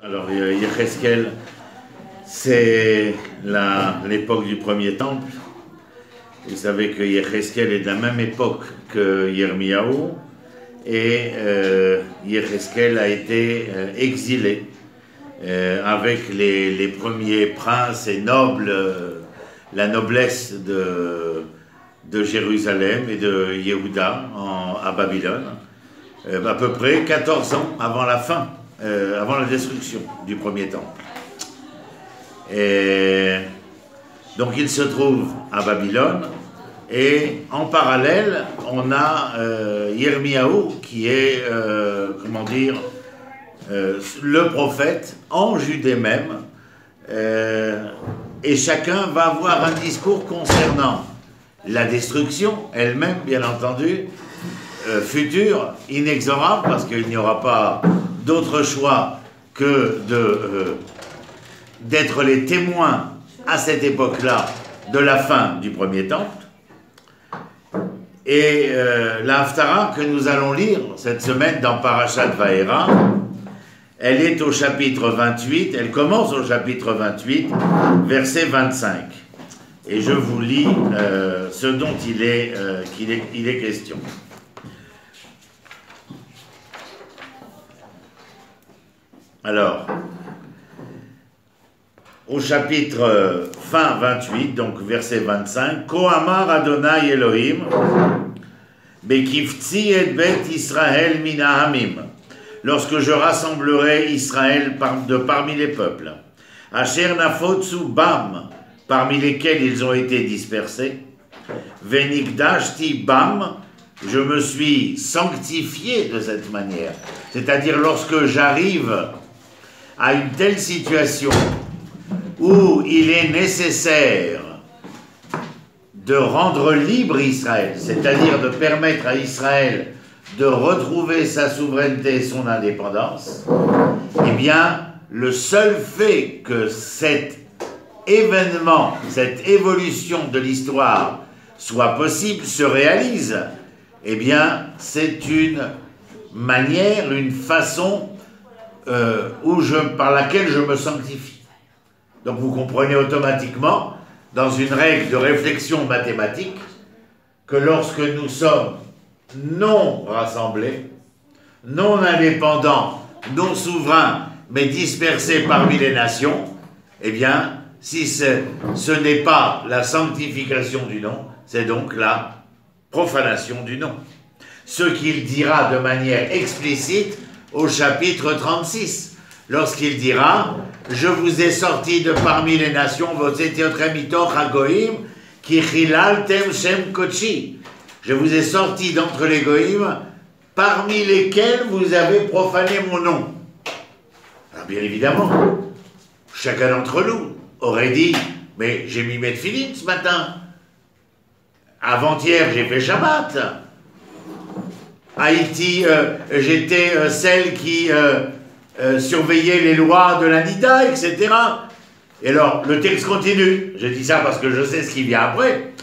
Alors, Yecheskel, c'est l'époque du premier temple. Vous savez que Yecheskel est de la même époque que Yirmiyahu, et Yecheskel a été exilé avec les premiers princes et nobles, la noblesse de Jérusalem et de Yehuda à Babylone, à peu près 14 ans avant la fin. Avant la destruction du premier temple. Et donc il se trouve à Babylone, et en parallèle, on a Yirmiyahu qui est, comment dire, le prophète en Judée même, et chacun va avoir un discours concernant la destruction elle-même, bien entendu, future, inexorable, parce qu'il n'y aura pas d'autre choix que d'être les témoins à cette époque-là de la fin du premier temple. Et la Haftara que nous allons lire cette semaine dans Parashat Vaera, elle est au chapitre 28, elle commence au chapitre 28, verset 25. Et je vous lis ce dont il est question. Alors, au chapitre fin 28, donc verset 25, Kohamar Adonai Elohim, Bekifti et Bet Israël minahamim, lorsque je rassemblerai Israël parmi les peuples, Asher Nafotsu Bam, parmi lesquels ils ont été dispersés, Venikdashti Bam, je me suis sanctifié de cette manière, c'est-à-dire lorsque j'arrive à une telle situation où il est nécessaire de rendre libre Israël, c'est-à-dire de permettre à Israël de retrouver sa souveraineté et son indépendance, eh bien, le seul fait que cet événement, cette évolution de l'histoire soit possible, se réalise, eh bien, c'est une manière, une façon par laquelle je me sanctifie. Donc vous comprenez automatiquement, dans une règle de réflexion mathématique, que lorsque nous sommes non rassemblés, non indépendants, non souverains, mais dispersés parmi les nations, eh bien, si ce n'est pas la sanctification du nom, c'est donc la profanation du nom. Ce qu'il dira de manière explicite au chapitre 36, lorsqu'il dira « Je vous ai sorti de parmi les nations, je vous ai sorti d'entre les goïms, parmi lesquels vous avez profané mon nom. » Alors bien évidemment, chacun d'entre nous aurait dit « Mais j'ai mis mes tefilines ce matin. Avant-hier, j'ai fait Shabbat. Haïti, j'étais celle qui surveillait les lois de la Nida, etc. » Et alors, le texte continue. Je dis ça parce que je sais ce qui vient après.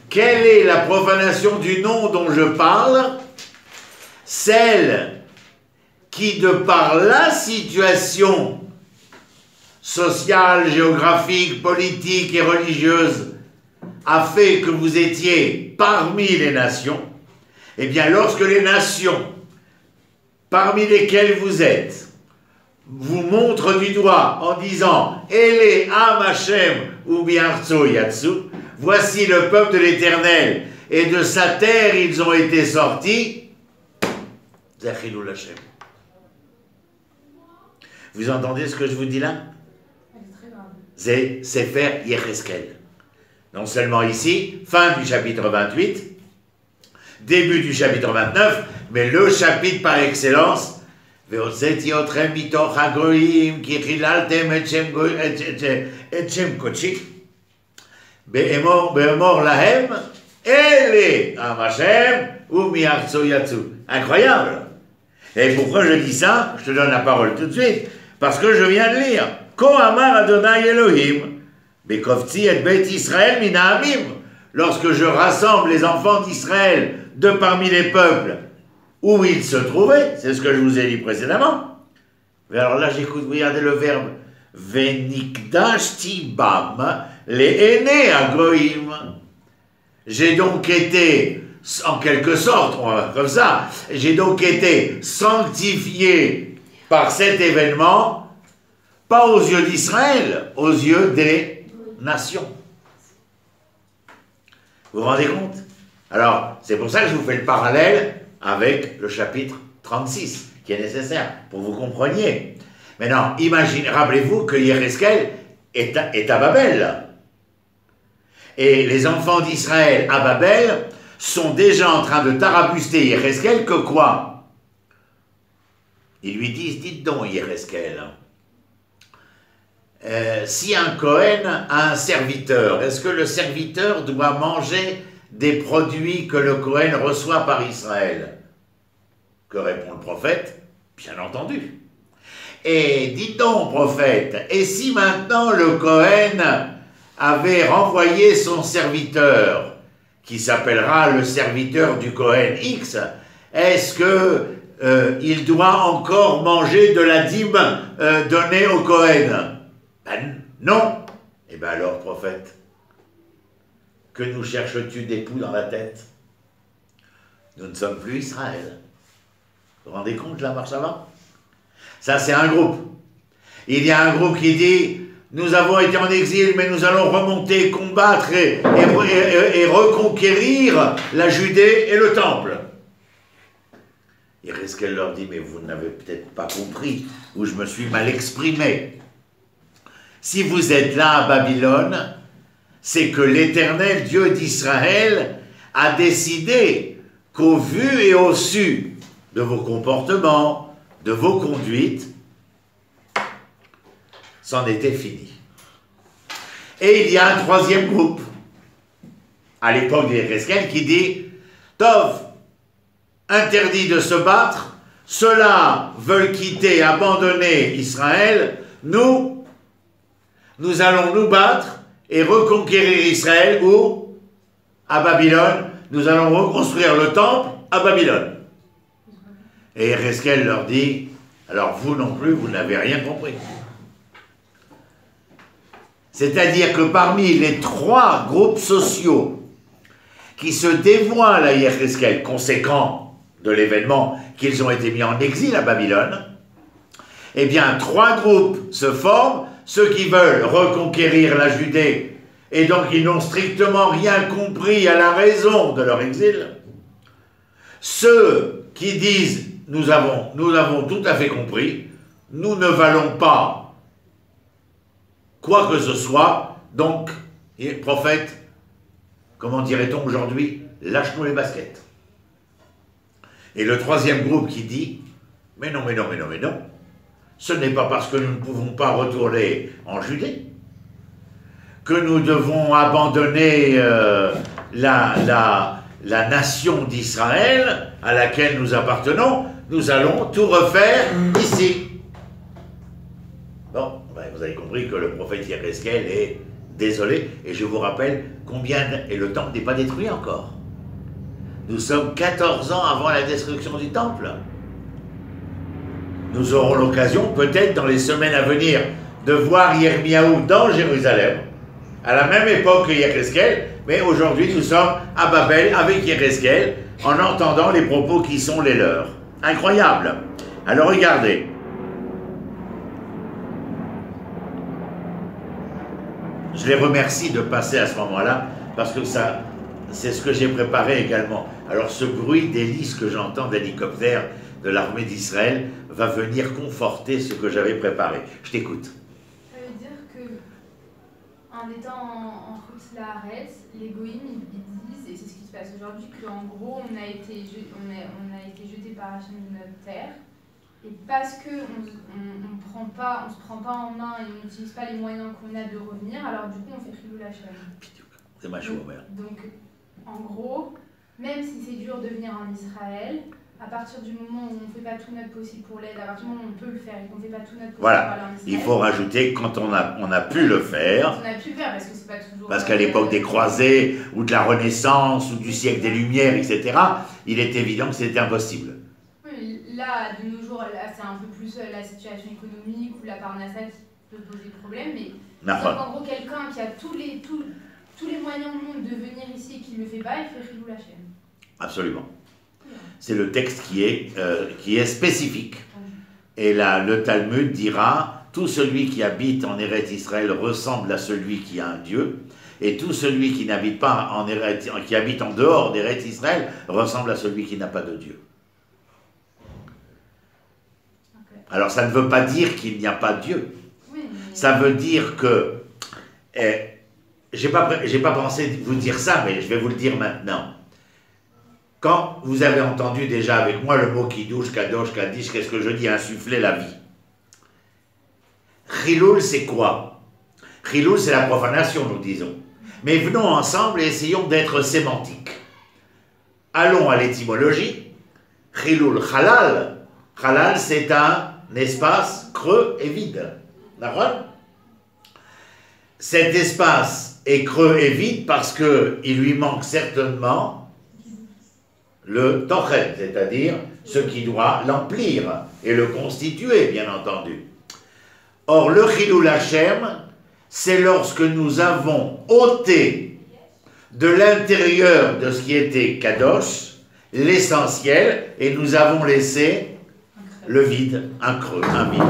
Quelle est la profanation du nom dont je parle? Celle qui, de par la situation sociale, géographique, politique et religieuse, a fait que vous étiez parmi les nations, eh bien, lorsque les nations, parmi lesquelles vous êtes, vous montrent du doigt en disant « Ele Am Hashem ou Biartso Yatsu » voici le peuple de l'Éternel, et de sa terre ils ont été sortis, Zachilul Hashem. Vous entendez ce que je vous dis là? C'est Sefer Yecheskel. Non seulement ici, fin du chapitre 28, début du chapitre 29, mais le chapitre par excellence, Ve'otzeti otrem mitoch hagoyim ki chilaltem et shem kochi be'emor lahem ele am Hashem ou mi'artso yatsu. Incroyable. Et pourquoi je dis ça? Je te donne la parole tout de suite, parce que je viens de lire Kohamar Adonai Elohim Bekovtsi et Bet Israël minahamim. Lorsque je rassemble les enfants d'Israël de parmi les peuples où ils se trouvaient, c'est ce que je vous ai dit précédemment. Mais alors là, j'écoute, regardez le verbe. Venikdashti bam, les aînés à Goïm. J'ai donc été, en quelque sorte, on va comme ça, j'ai donc été sanctifié par cet événement, pas aux yeux d'Israël, aux yeux des nations. Vous vous rendez compte? Alors, c'est pour ça que je vous fais le parallèle avec le chapitre 36, qui est nécessaire pour que vous compreniez. Maintenant, imaginez, rappelez-vous que Yéhezkel est à Babel. Et les enfants d'Israël à Babel sont déjà en train de tarabuster Yéhezkel que quoi? Ils lui disent, dites donc Yéhezkel, si un Cohen a un serviteur, est-ce que le serviteur doit manger des produits que le Cohen reçoit par Israël? Que répond le prophète? Bien entendu. Et dites donc, prophète, et si maintenant le Cohen avait renvoyé son serviteur, qui s'appellera le serviteur du Cohen X, est-ce que il doit encore manger de la dîme donnée au Cohen? Ben non. Eh bien alors, prophète, que nous cherches-tu des poux dans la tête? Nous ne sommes plus Israël. Vous vous rendez compte la marche avant? Ça, c'est un groupe. Il y a un groupe qui dit, nous avons été en exil, mais nous allons remonter, combattre et reconquérir la Judée et le temple. Yéhezkel leur dit, mais vous n'avez peut-être pas compris, ou je me suis mal exprimé. Si vous êtes là à Babylone, c'est que l'Éternel Dieu d'Israël a décidé qu'au vu et au su de vos comportements, de vos conduites, c'en était fini. Et il y a un troisième groupe, à l'époque de Yéhezkel, qui dit, Tov, interdit de se battre, ceux-là veulent quitter, abandonner Israël, nous allons nous battre et reconquérir Israël, où? À Babylone, nous allons reconstruire le temple à Babylone. Et Yéhezkel leur dit, alors vous non plus, vous n'avez rien compris. C'est-à-dire que parmi les trois groupes sociaux qui se dévoilent à Yéhezkel, conséquent de l'événement qu'ils ont été mis en exil à Babylone, eh bien, trois groupes se forment, ceux qui veulent reconquérir la Judée, et donc ils n'ont strictement rien compris à la raison de leur exil, ceux qui disent nous avons tout à fait compris, nous ne valons pas quoi que ce soit, donc, prophète, comment dirait-on aujourd'hui, lâche-nous les baskets. Et le troisième groupe qui dit, mais non, ce n'est pas parce que nous ne pouvons pas retourner en Judée que nous devons abandonner la nation d'Israël à laquelle nous appartenons, nous allons tout refaire ici. Bon, ben vous avez compris que le prophète Yéhezkel est désolé, et je vous rappelle combien, et le temple n'est pas détruit encore. Nous sommes 14 ans avant la destruction du temple. Nous aurons l'occasion, peut-être dans les semaines à venir, de voir Yirmiyahu dans Jérusalem, à la même époque que Yéhezkel, mais aujourd'hui nous sommes à Babel avec Yéhezkel, en entendant les propos qui sont les leurs. Incroyable. Alors regardez. Je les remercie de passer à ce moment-là, parce que ça, c'est ce que j'ai préparé également. Alors ce bruit d'hélice que j'entends d'hélicoptère de l'armée d'Israël va venir conforter ce que j'avais préparé. Je t'écoute. Ça veut dire que, en étant en route Laaretz, les Goïms, ils disent, et c'est ce qui se passe aujourd'hui, qu'en gros, on a été jeté par Hachem de notre terre, et parce qu'on ne se prend pas en main et on n'utilise pas les moyens qu'on a de revenir, alors du coup, on fait Chilul Hachem. C'est ma chou, mère. Donc, en gros, même si c'est dur de venir en Israël, à partir du moment où on ne fait pas tout notre possible pour l'aide, à partir du moment où on peut le faire et qu'on ne fait pas tout notre possible Voilà. pour aller en Israël. Il faut rajouter quand on a pu le faire. On a pu le faire parce que c'est pas toujours. Parce qu'à l'époque des croisés, ou de la Renaissance, ou du siècle des Lumières, etc., il est évident que c'était impossible. Oui, là, de nos jours, là, c'est un peu plus la situation économique ou la parnassa qui peut poser problème, mais en gros, quelqu'un qui a tous les moyens du monde de venir ici et qui ne le fait pas, il fait Chilul Hashem. Absolument. C'est le texte qui est spécifique. Et là, le Talmud dira, tout celui qui habite en Eretz Israël ressemble à celui qui a un Dieu, et tout celui qui n'habite pas qui habite en dehors d'Eretz Israël ressemble à celui qui n'a pas de Dieu. Alors ça ne veut pas dire qu'il n'y a pas Dieu. Ça veut dire que, j'ai pas pensé vous dire ça, mais je vais vous le dire maintenant. Quand vous avez entendu déjà avec moi le mot Kiddush, Kadosh, Kaddish, qu'est-ce que je dis? Insuffler la vie. Chilul, c'est quoi? Chilul, c'est la profanation, nous disons. Mais venons ensemble et essayons d'être sémantiques. Allons à l'étymologie. Chilul, Halal. Halal, c'est un espace creux et vide. D'accord? Cet espace est creux et vide parce qu'il lui manque certainement le tochen, c'est-à-dire ce qui doit l'emplir et le constituer, bien entendu. Or, le Chilul Hashem, c'est lorsque nous avons ôté de l'intérieur de ce qui était Kadosh, l'essentiel, et nous avons laissé le vide, un creux, un vide.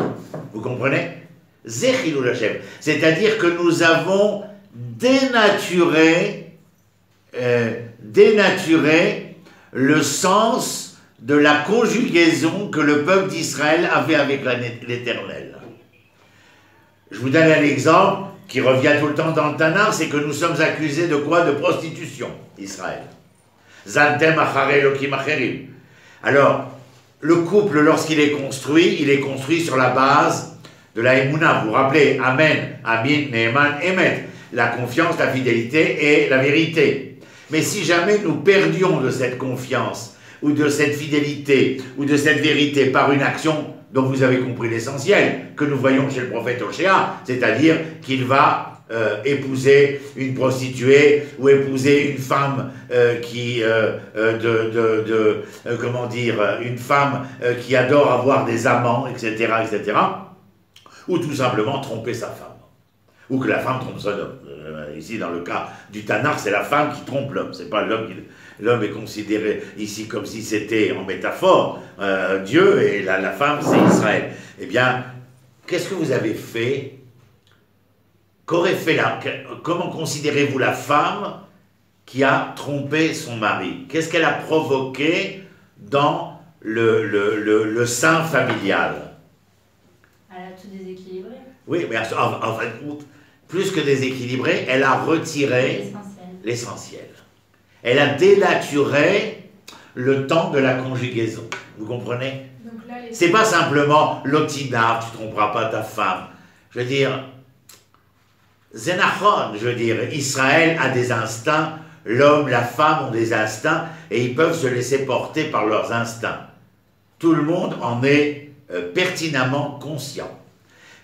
Vous comprenez? C'est Chilul Hashem. C'est-à-dire que nous avons dénaturé le sens de la conjugaison que le peuple d'Israël avait avec l'Éternel. Je vous donne un exemple qui revient tout le temps dans le Tanakh, c'est que nous sommes accusés de quoi? De prostitution, Israël. Zantem achare Elokim acherim. Alors, le couple, lorsqu'il est construit sur la base de la Emouna. Vous vous rappelez, Amen, Amin, Neeman, Emet. La confiance, la fidélité et la vérité. Mais si jamais nous perdions de cette confiance, ou de cette fidélité, ou de cette vérité par une action dont vous avez compris l'essentiel, que nous voyons chez le prophète Hoshea, c'est-à-dire qu'il va épouser une prostituée, ou épouser une femme une femme qui adore avoir des amants, etc., ou tout simplement tromper sa femme. Ou que la femme trompe son homme. Ici, dans le cas du Tanakh, c'est la femme qui trompe l'homme. C'est pas l'homme qui... L'homme est considéré ici comme si c'était, en métaphore, Dieu, et la femme, c'est Israël. Eh bien, qu'est-ce que vous avez fait? Comment considérez-vous la femme qui a trompé son mari? Qu'est-ce qu'elle a provoqué dans le sein familial? Elle a tout déséquilibré. Oui, mais en fait, plus que déséquilibré, elle a retiré l'essentiel. Elle a dénaturé le temps de la conjugaison. Vous comprenez? C'est pas simplement l'otina, tu ne tromperas pas ta femme. Je veux dire, Zénachon, Israël a des instincts, l'homme, la femme ont des instincts, et ils peuvent se laisser porter par leurs instincts. Tout le monde en est pertinemment conscient.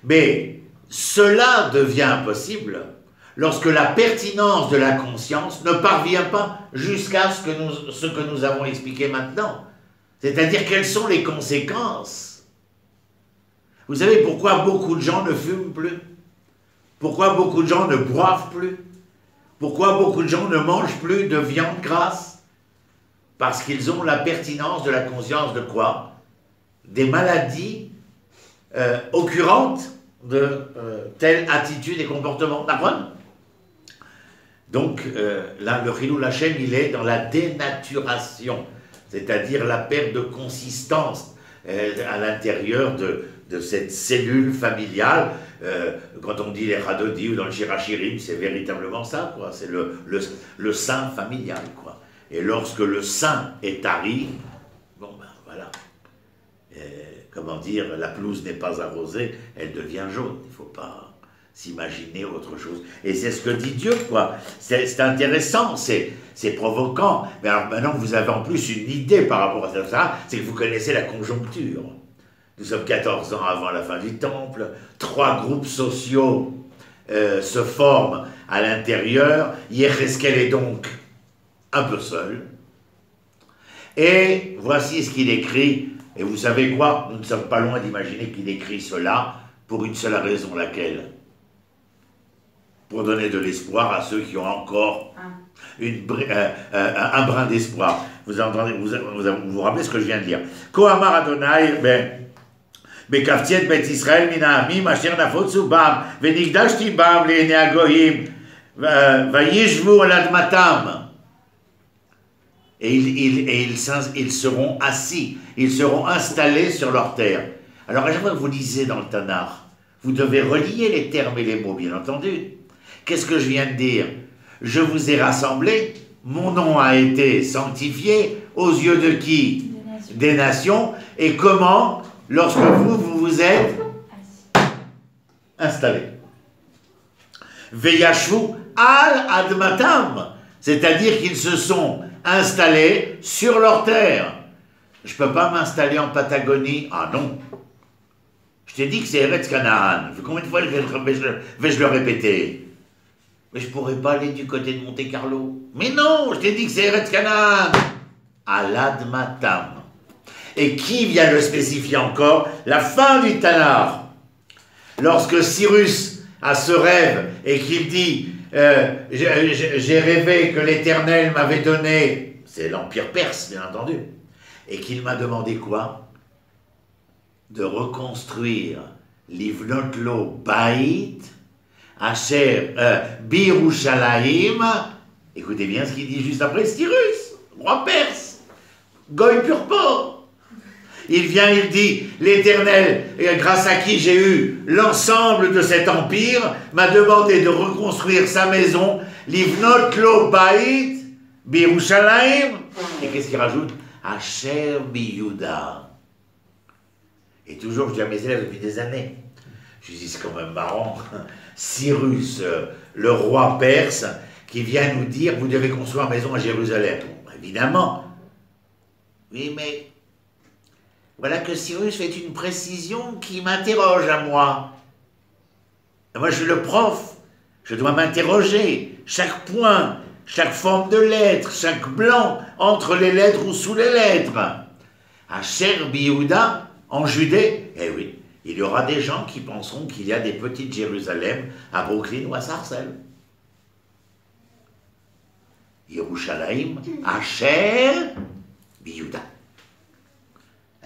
Mais cela devient impossible lorsque la pertinence de la conscience ne parvient pas jusqu'à ce que nous avons expliqué maintenant. C'est-à-dire quelles sont les conséquences. Vous savez pourquoi beaucoup de gens ne fument plus? Pourquoi beaucoup de gens ne boivent plus? Pourquoi beaucoup de gens ne mangent plus de viande grasse? Parce qu'ils ont la pertinence de la conscience de quoi? Des maladies occurrentes de telle attitude et comportement. D'accord? Donc, là, le Chilul Hashem, il est dans la dénaturation, c'est-à-dire la perte de consistance à l'intérieur de cette cellule familiale. Quand on dit les Chadodi ou dans le Shirachirim, c'est véritablement ça, quoi. C'est le sein familial, quoi. Et lorsque le sein est tari, bon ben voilà. Comment dire, la pelouse n'est pas arrosée, elle devient jaune. Il faut pas. s'imaginer autre chose. Et c'est ce que dit Dieu, quoi. C'est intéressant, c'est provoquant. Mais alors maintenant que vous avez en plus une idée par rapport à ça, c'est que vous connaissez la conjoncture. Nous sommes 14 ans avant la fin du Temple, 3 groupes sociaux se forment à l'intérieur. Yéhezkel est donc un peu seul. Et voici ce qu'il écrit. Et vous savez quoi? Nous ne sommes pas loin d'imaginer qu'il écrit cela pour une seule raison, laquelle? Pour donner de l'espoir à ceux qui ont encore un brin d'espoir. Vous entendez, vous rappelez ce que je viens de dire. Kohamar Adonai, Bekaftiet Bet Israël Minahamim, Asher Nafotsu Bam, Venigdashti Bam, Léné Agohim, Vayishvu Aladmatam. Et ils seront assis, ils seront installés sur leur terre. Alors, à chaque fois que vous lisez dans le Tanakh, vous devez relier les termes et les mots, bien entendu. Qu'est-ce que je viens de dire? Je vous ai rassemblés, mon nom a été sanctifié, aux yeux de qui? Des nations. Et comment? Lorsque vous êtes installés. Veyashvu al admatam, c'est-à-dire qu'ils se sont installés sur leur terre. Je ne peux pas m'installer en Patagonie. Ah non. Je t'ai dit que c'est Eretz Canaan. Combien de fois vais-je le répéter? Mais je ne pourrais pas aller du côté de Monte Carlo. Mais non, je t'ai dit que c'est Eretz Canaan. Aladmatam. Et qui vient le spécifier encore? La fin du Tanakh. Lorsque Cyrus a ce rêve et qu'il dit j'ai rêvé que l'Éternel m'avait donné, c'est l'Empire perse bien entendu, et qu'il m'a demandé quoi? De reconstruire Livnot lo Bait Asher Birushalayim. Écoutez bien ce qu'il dit juste après. Cyrus, roi perse, Goy Purpo. Il vient, il dit, l'Éternel, grâce à qui j'ai eu l'ensemble de cet empire, m'a demandé de reconstruire sa maison, Livnot lo Bait Birushalayim. Et qu'est-ce qu'il rajoute? Asher Biyuda. Et toujours, je dis à mes élèves depuis des années, je dis, c'est quand même marrant, Cyrus, le roi perse, qui vient nous dire, vous devez construire une maison à Jérusalem. Bon, évidemment. Oui, mais voilà que Cyrus fait une précision qui m'interroge à moi. Et moi, je suis le prof. Je dois m'interroger. Chaque point, chaque forme de lettre, chaque blanc entre les lettres ou sous les lettres. À Cher Biyouda, en Judée, eh oui, il y aura des gens qui penseront qu'il y a des petites Jérusalem à Brooklyn ou à Sarcelles. Yerushalayim, Asher Biyouda.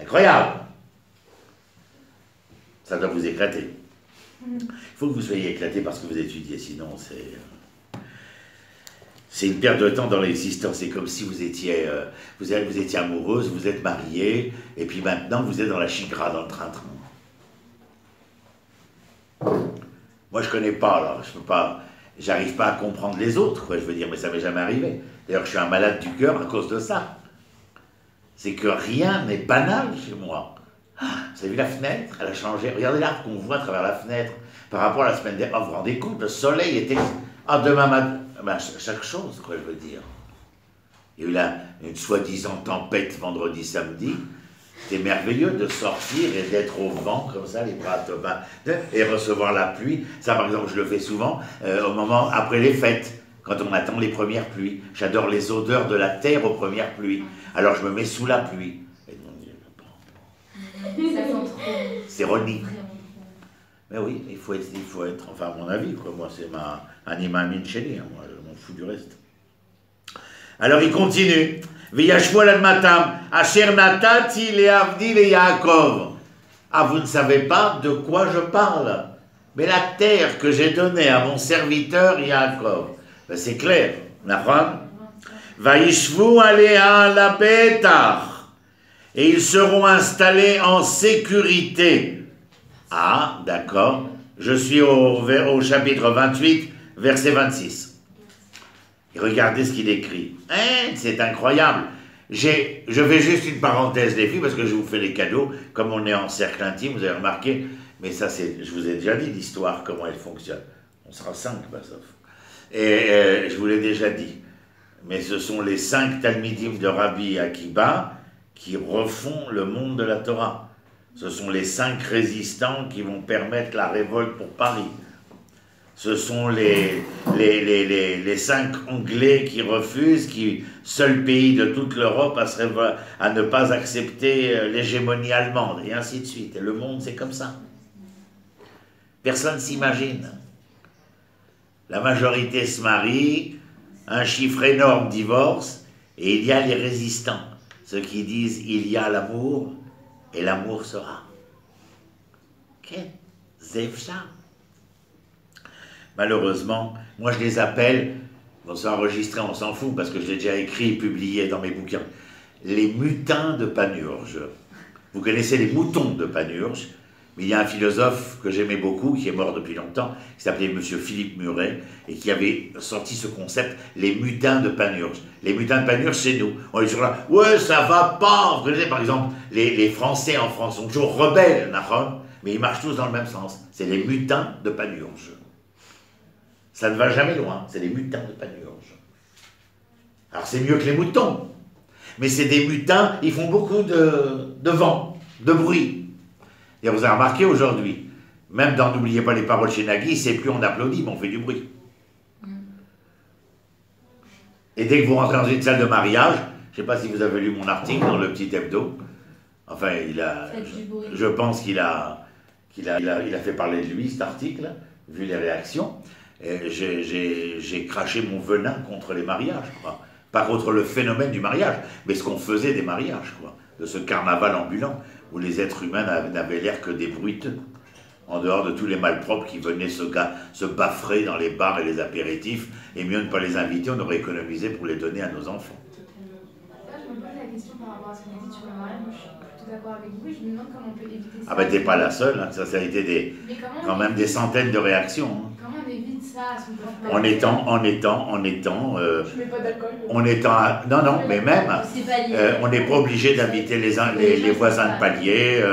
Incroyable. Ça doit vous éclater. Il faut que vous soyez éclatés parce que vous étudiez, sinon c'est une perte de temps dans l'existence. C'est comme si vous étiez amoureuse, vous êtes mariée, et puis maintenant vous êtes dans la chigra, dans le train-train. Moi je connais pas, alors j'arrive pas à comprendre les autres, quoi, je veux dire, mais ça m'est jamais arrivé. D'ailleurs je suis un malade du cœur à cause de ça. C'est que rien n'est banal chez moi. Vous avez vu la fenêtre? Elle a changé. Regardez l'arbre qu'on voit à travers la fenêtre par rapport à la semaine dernière. Oh, vous vous rendez compte? Le soleil était... demain matin... chaque chose, quoi, je veux dire. Il y a eu là une soi-disant tempête vendredi, samedi. C'était merveilleux de sortir et d'être au vent, comme ça, les bras et recevoir la pluie. Ça, par exemple, je le fais souvent au moment après les fêtes. Quand on attend les premières pluies. J'adore les odeurs de la terre aux premières pluies. Alors je me mets sous la pluie. C'est ironique. Mais oui, il faut être, enfin à mon avis, quoi. Moi c'est ma anima mincheli, hein, moi je m'en fous du reste. Alors il continue. V'yashvu al-matam, asher natati le'avdi le'Yaakov. Ah, vous ne savez pas de quoi je parle. Mais la terre que j'ai donnée à mon serviteur Yaakov. Ben, c'est clair, Nahon. Vaishvu alea la betach. Et ils seront installés en sécurité. Ah, d'accord. Je suis au chapitre 28, verset 26. Et regardez ce qu'il écrit. C'est incroyable. Je fais juste une parenthèse, les filles, parce que je vous fais les cadeaux. Comme on est en cercle intime, vous avez remarqué, Mais ça, je vous ai déjà dit l'histoire, comment elle fonctionne. On sera 5, Basov. Et je vous l'ai déjà dit. Mais ce sont les 5 Talmidim de Rabbi Akiba qui refont le monde de la Torah. Ce sont les 5 résistants qui vont permettre la révolte pour Paris. Ce sont les 5 Anglais qui refusent, seul pays de toute l'Europe à ne pas accepter l'hégémonie allemande, et ainsi de suite. Et le monde, c'est comme ça. Personne ne s'imagine. La majorité se marie, un chiffre énorme divorce, et il y a les résistants, ceux qui disent il y a l'amour, et l'amour sera. Qu'est-ce ça? Malheureusement, moi je les appelle, on s'est enregistré, on s'en fout, parce que je l'ai déjà écrit et publié dans mes bouquins, les mutins de Panurge. Vous connaissez les moutons de Panurge, mais il y a un philosophe que j'aimais beaucoup, qui est mort depuis longtemps, qui s'appelait M. Philippe Muret, et qui avait sorti ce concept, les mutins de Panurge. Les mutins de Panurge, c'est nous. On est toujours là, ouais, ça va pas. Vous connaissez, par exemple, les Français en France sont toujours rebelles, mais ils marchent tous dans le même sens. C'est les mutins de Panurge. Ça ne va jamais loin, c'est les mutins de Panurge. Alors c'est mieux que les moutons, mais c'est des mutins, ils font beaucoup de vent, de bruit. Et vous avez remarqué aujourd'hui, même dans N'oubliez pas les paroles chez Nagui, c'est plus on applaudit, mais on fait du bruit. Et dès que vous rentrez dans une salle de mariage, je ne sais pas si vous avez lu mon article dans le petit hebdo, enfin, je pense qu'il a fait parler de lui, cet article, vu les réactions. J'ai craché mon venin contre les mariages, quoi. Pas contre le phénomène du mariage, mais ce qu'on faisait des mariages, quoi. De ce carnaval ambulant, où les êtres humains n'avaient l'air que des bruiteux, en dehors de tous les malpropres qui venaient se baffrer dans les bars et les apéritifs, et mieux ne pas les inviter, on aurait économisé pour les donner à nos enfants. Là, je me pose la question par rapport à ce que vous dites sur le mariage, moi je suis plutôt d'accord avec vous, et je me demande comment on peut éviter ça. Ah ben t'es pas la seule, hein. Ça a été quand même des centaines de réactions. Hein. Comment on évite ça à son propre en étant non, mais même, on n'est pas obligé d'inviter les voisins de palier,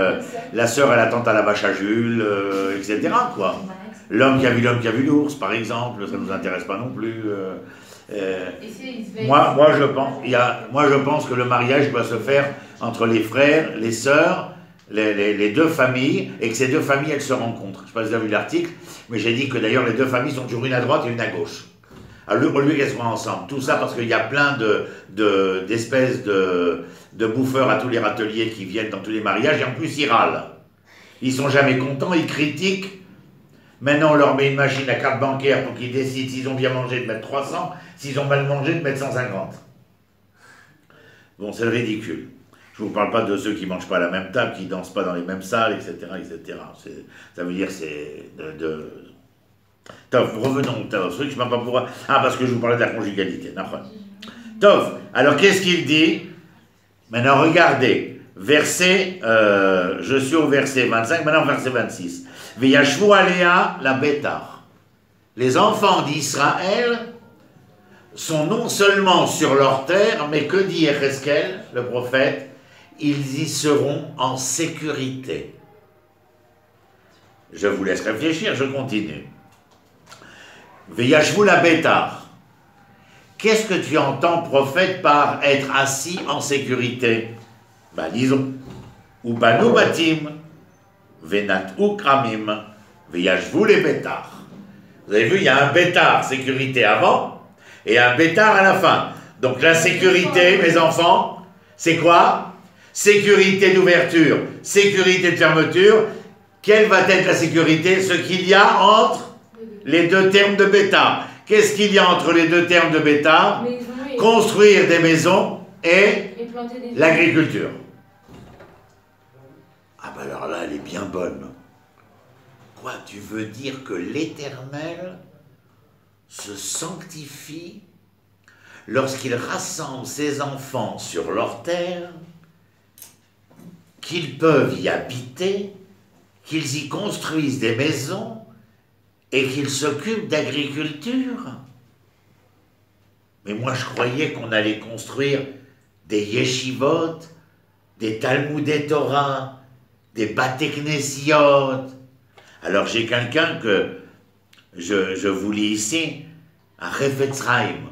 la sœur et la tante à la vache à Jules, etc. quoi. L'homme qui a vu l'ours, par exemple, ça ne nous intéresse pas non plus. Moi, je pense que le mariage doit se faire entre les frères, les sœurs, les deux familles, et que ces deux familles, elles se rencontrent. Je ne sais pas si vous avez vu l'article, mais j'ai dit que d'ailleurs les deux familles sont toujours une à droite et une à gauche. Alors, au lieu qu'elles soient ensemble. Tout ça parce qu'il y a plein d'espèces de bouffeurs à tous les râteliers qui viennent dans tous les mariages, et en plus ils râlent. Ils sont jamais contents, ils critiquent. Maintenant, on leur met une machine à carte bancaire pour qu'ils décident s'ils ont bien mangé de mettre 300, s'ils ont mal mangé de mettre 150. Bon, c'est le ridicule. Je ne vous parle pas de ceux qui ne mangent pas à la même table, qui ne dansent pas dans les mêmes salles, etc. etc. Ça veut dire c'est Tov, revenons, Tov. Je ne sais pas pourquoi. Ah, parce que je vous parlais de la conjugalité. Tov, alors qu'est-ce qu'il dit? Maintenant, regardez. Verset, je suis au verset 25, maintenant verset 26. Veyashvu alea la bétar. Les enfants d'Israël sont non seulement sur leur terre, mais que dit Yecheskel, le prophète? Ils y seront en sécurité. Je vous laisse réfléchir, je continue. Veyashvu la bétar. Qu'est-ce que tu entends, prophète, par être assis en sécurité? Ben, disons, Ubanu batim, venat ukramim, veyashvu les bétar. Vous avez vu, il y a un bétar, sécurité avant, et un bétar à la fin. Donc la sécurité, mes enfants, c'est quoi? Sécurité d'ouverture, sécurité de fermeture. Quelle va être la sécurité? Ce qu'il y a entre les deux termes de bétar. Qu'est-ce qu'il y a entre les deux termes de bétar? Construire des maisons et l'agriculture. Ah ben alors là, elle est bien bonne. Quoi, tu veux dire que l'Éternel se sanctifie lorsqu'il rassemble ses enfants sur leur terre, qu'ils peuvent y habiter, qu'ils y construisent des maisons et qu'ils s'occupent d'agriculture? Mais moi je croyais qu'on allait construire des yeshivot, des talmudei Torah, des bateknesiot, Alors j'ai quelqu'un que je vous lis ici, à Chafetz Chaim.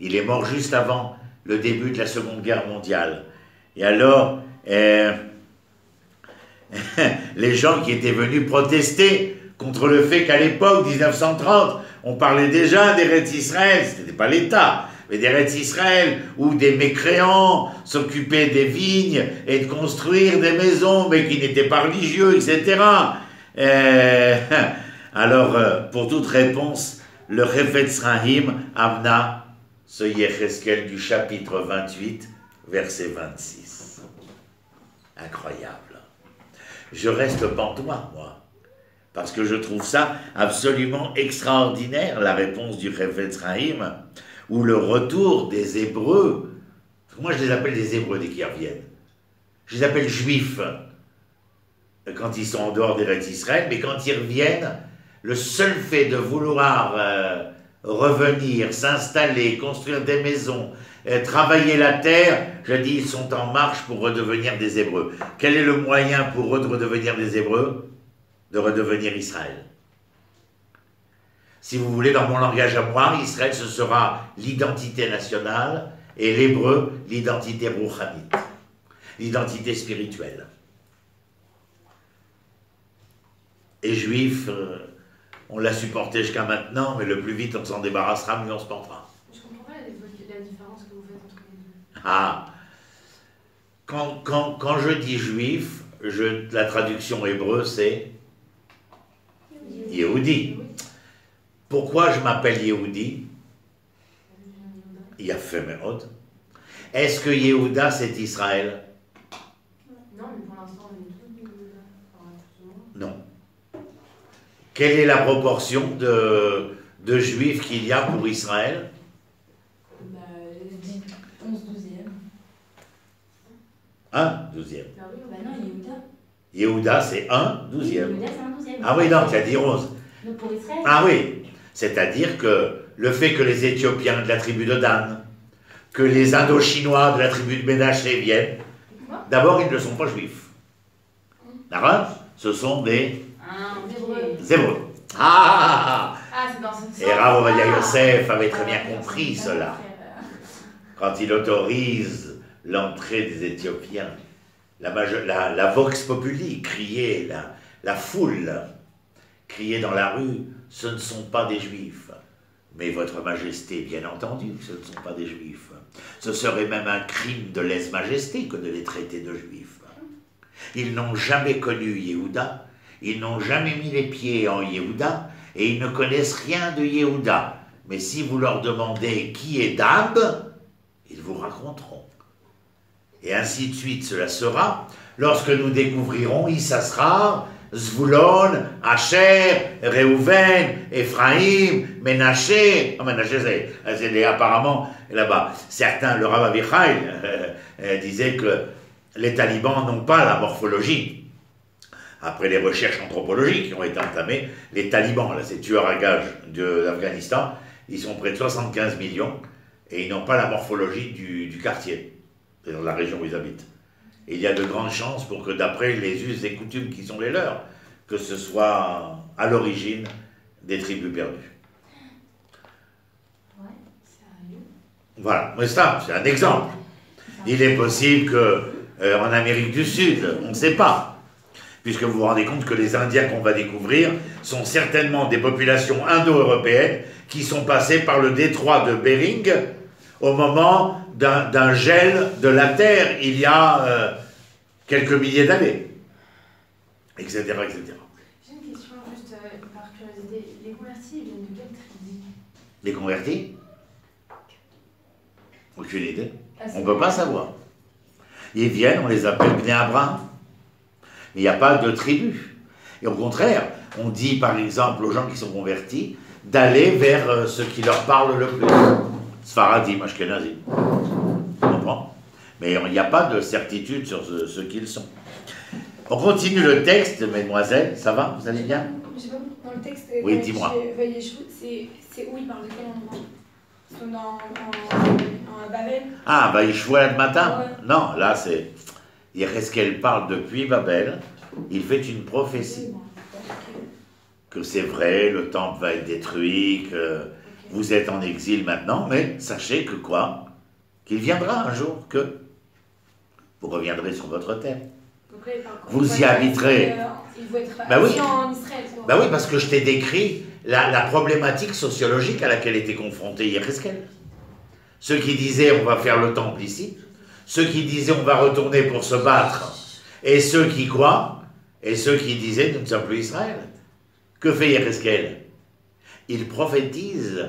Il est mort juste avant le début de la Seconde Guerre mondiale. Et alors, les gens qui étaient venus protester contre le fait qu'à l'époque, 1930, on parlait déjà d'Eretz Israël, ce n'était pas l'État, mais d'Eretz Israël, où des mécréants s'occupaient des vignes et de construire des maisons, mais qui n'étaient pas religieux, etc. Alors, pour toute réponse, le Chafetz Chaim amena ce Yecheskel du chapitre 28, verset 26. Incroyable. Je reste pantois, moi, parce que je trouve ça absolument extraordinaire, la réponse du Chafetz Chaim, ou le retour des Hébreux. Moi, je les appelle des Hébreux dès qu'ils reviennent. Je les appelle juifs quand ils sont en dehors d'Eretz Israël, mais quand ils reviennent, le seul fait de vouloir revenir, s'installer, construire des maisons, travailler la terre, je dis, ils sont en marche pour redevenir des Hébreux. Quel est le moyen pour eux de redevenir des Hébreux? De redevenir Israël. Si vous voulez, dans mon langage à moi, Israël, ce sera l'identité nationale, et l'hébreu, l'identité rouhanite, l'identité spirituelle. Et juif, on l'a supporté jusqu'à maintenant, mais le plus vite on s'en débarrassera, mieux on se portera. Je comprends pas la différence que vous faites entre les deux. Ah, quand je dis juif, la traduction hébreu c'est Yehudi. Pourquoi je m'appelle Yehudi? Yafé Meod. Est-ce que Yehuda c'est Israël? Non, mais pour l'instant, on est tous Yehuda. Non. Quelle est la proportion de juifs qu'il y a pour Israël? 11 douzième. 1 douzième. Bah oui, bah non, Yehuda. Yehuda c'est 1 douzième. Yehuda, c'est un douzième. Ah oui, non, tu as dit 11. Donc pour Israël. Ah oui, c'est-à-dire que le fait que les Éthiopiens de la tribu de Dan, que les Indochinois de la tribu de Ménaché viennent, d'abord ils ne sont pas juifs. D'accord? Ce sont des Hébreux. Ah, c'est dans ce sens. et Rav Ovadia Yosef avait très bien compris cela. Quand il autorise l'entrée des Éthiopiens, la vox populi, crier, la foule, crier dans la rue, ce ne sont pas des Juifs. Mais votre Majesté, bien entendu, ce ne sont pas des Juifs. Ce serait même un crime de lèse-majesté que de les traiter de Juifs. Ils n'ont jamais connu Yehuda, ils n'ont jamais mis les pieds en Yehuda, et ils ne connaissent rien de Yehuda. Mais si vous leur demandez qui est Dab, ils vous raconteront. Et ainsi de suite, cela sera lorsque nous découvrirons Issachar, Zvulon, Asher, Reuven, Ephraim, Ménaché. Ménaché, c'est apparemment là-bas. Certains, le Rav Avichai disait que les talibans n'ont pas la morphologie. Après les recherches anthropologiques qui ont été entamées, les talibans, là, ces tueurs à gages d'Afghanistan, ils sont près de 75 millions et ils n'ont pas la morphologie du quartier, dans la région où ils habitent. Et il y a de grandes chances pour que, d'après les us et coutumes qui sont les leurs, que ce soit à l'origine des tribus perdues. Ouais, sérieux. Voilà, mais ça, c'est un exemple. Il est possible qu'en Amérique du Sud, on ne sait pas, puisque vous vous rendez compte que les Indiens qu'on va découvrir sont certainement des populations indo-européennes qui sont passées par le détroit de Bering au moment d'un gel de la Terre il y a quelques milliers d'années, etc., etc. J'ai une question juste par curiosité. Les convertis, ils viennent de quelle tribu? Les convertis? Aucune idée. On Ah, ne peut pas savoir. Ils viennent, on les appelle Bnei Abraham. Mais il n'y a pas de tribu. Et au contraire, on dit par exemple aux gens qui sont convertis d'aller vers ce qui leur parle le plus. Sfaradim, Ashkenazim. On comprend? Mais il n'y a pas de certitude sur ce qu'ils sont. On continue le texte, mesdemoiselles. Ça va? Vous allez bien? Je sais pas, dans le texte, Oui, dis-moi. C'est où il parle de quel endroit? C'est en Babel? Ah, Vaïchoué le matin? Ouais. Non, là c'est... Yecheskel parle depuis Babel. Il fait une prophétie. Oui, bon, ok. que c'est vrai, le temple va être détruit, que vous êtes en exil maintenant, mais sachez que quoi? Qu'il viendra un jour que vous reviendrez sur votre terre. Donc là, il parle Vous y habiterez. Il faut être Bah oui. assis en Israël. Quoi. Ben oui, parce que je t'ai décrit la problématique sociologique à laquelle était confronté Yéhezkel. Ceux qui disaient on va faire le temple ici, ceux qui disaient on va retourner pour se battre, et ceux qui quoi? Et ceux qui disaient nous ne sommes plus Israël. Que fait Yéhezkel? Il prophétise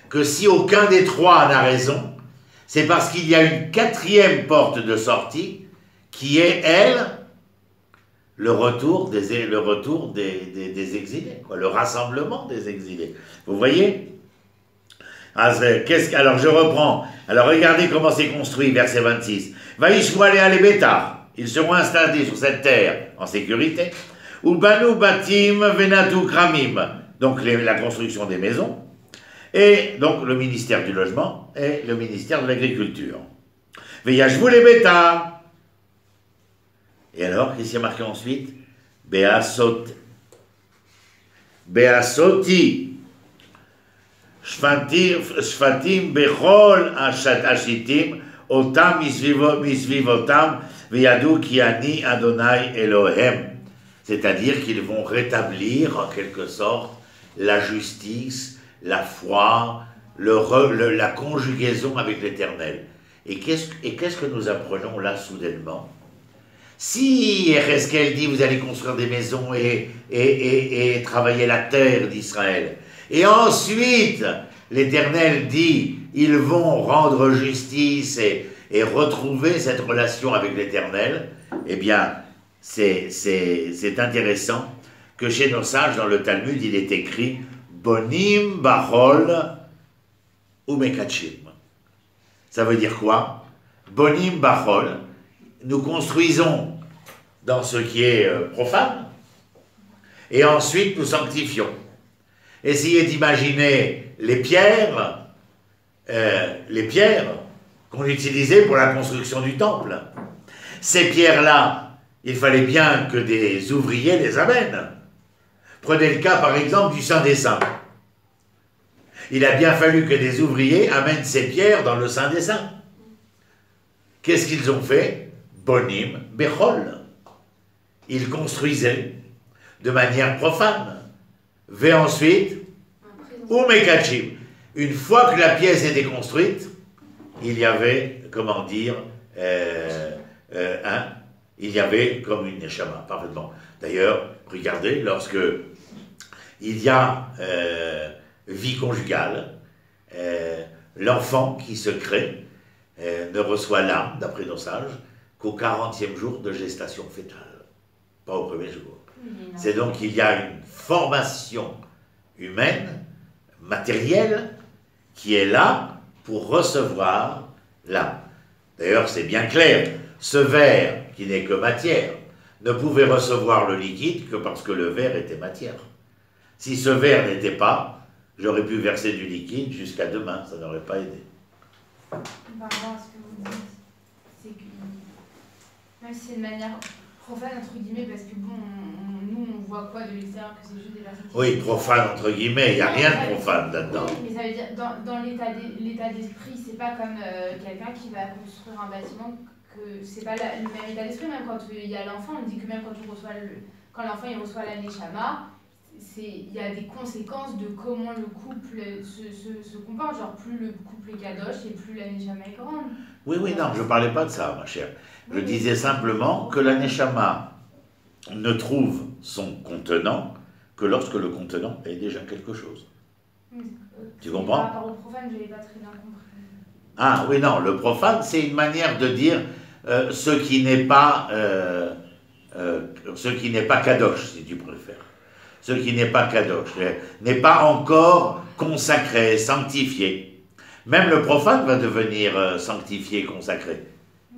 que si aucun des trois n'a raison, c'est parce qu'il y a une quatrième porte de sortie qui est, elle, le retour des exilés, quoi, le rassemblement des exilés. Vous voyez? Alors je reprends. Alors regardez comment c'est construit, verset 26. Vaishvu alea lebeta. Ils seront installés sur cette terre en sécurité. Ubanu batim venatu kramim. Donc la construction des maisons. Et donc le ministère du logement et le ministère de l'agriculture. Veyashvu lebeta. Et alors, qu'est-ce qui est marqué ensuite? Beasoti. Shfatim bechol ashitim otam misvivotam veyadu ki ani Adonai Elohem. C'est-à-dire qu'ils vont rétablir en quelque sorte la justice, la foi, la conjugaison avec l'Éternel. Et qu'est-ce que nous apprenons là soudainement? Si Yéhezkel dit vous allez construire des maisons et travailler la terre d'Israël, et ensuite l'Éternel dit ils vont rendre justice et retrouver cette relation avec l'Éternel, eh bien c'est intéressant que chez nos sages dans le Talmud il est écrit Bonim Bachol Umekachim. Ça veut dire quoi? Bonim Bachol. Nous construisons dans ce qui est profane, et ensuite nous sanctifions. Essayez d'imaginer les pierres qu'on utilisait pour la construction du temple. Ces pierres-là, il fallait bien que des ouvriers les amènent. Prenez le cas par exemple du Saint des Saints. Il a bien fallu que des ouvriers amènent ces pierres dans le Saint des Saints. Qu'est-ce qu'ils ont fait? Bonim Bechol. Ils construisaient de manière profane. Ve ensuite, Umekachim. Une fois que la pièce était construite, il y avait, comment dire, il y avait comme une neshama, parfaitement. D'ailleurs, regardez, lorsque il y a vie conjugale, l'enfant qui se crée ne reçoit l'âme, d'après nos sages, qu'au 40e jour de gestation fétale, pas au premier jour. C'est donc qu'il y a une formation humaine, matérielle, qui est là pour recevoir l'âme. D'ailleurs, c'est bien clair, ce verre, qui n'est que matière, ne pouvait recevoir le liquide que parce que le verre était matière. Si ce verre n'était pas, j'aurais pu verser du liquide jusqu'à demain, ça n'aurait pas aidé. Par rapport à ce que vous dites, c'est que même si c'est de manière profane, entre guillemets, parce que bon, nous on voit quoi de l'extérieur que c'est juste des personnes qui... Oui, profane entre guillemets, il n'y a rien de profane là-dedans. Oui, mais ça veut dire, dans l'état d'esprit, c'est pas comme quelqu'un qui va construire un bâtiment, que c'est pas le même état d'esprit, même quand il y a l'enfant, on dit que même quand l'enfant il reçoit la neshama, il y a des conséquences de comment le couple se comporte, genre plus le couple est kadosh et plus la neshama est grande. Oui, non, je ne parlais pas de ça, ma chère. Je disais simplement que la neshama ne trouve son contenant que lorsque le contenant est déjà quelque chose. Tu comprends? Par rapport au profane, je n'avais pas très bien compris. Ah oui, non, le profane, c'est une manière de dire ce qui n'est pas kadosh, si tu préfères. Ce qui n'est pas kadosh, n'est pas encore consacré, sanctifié. Même le profane va devenir sanctifié, consacré,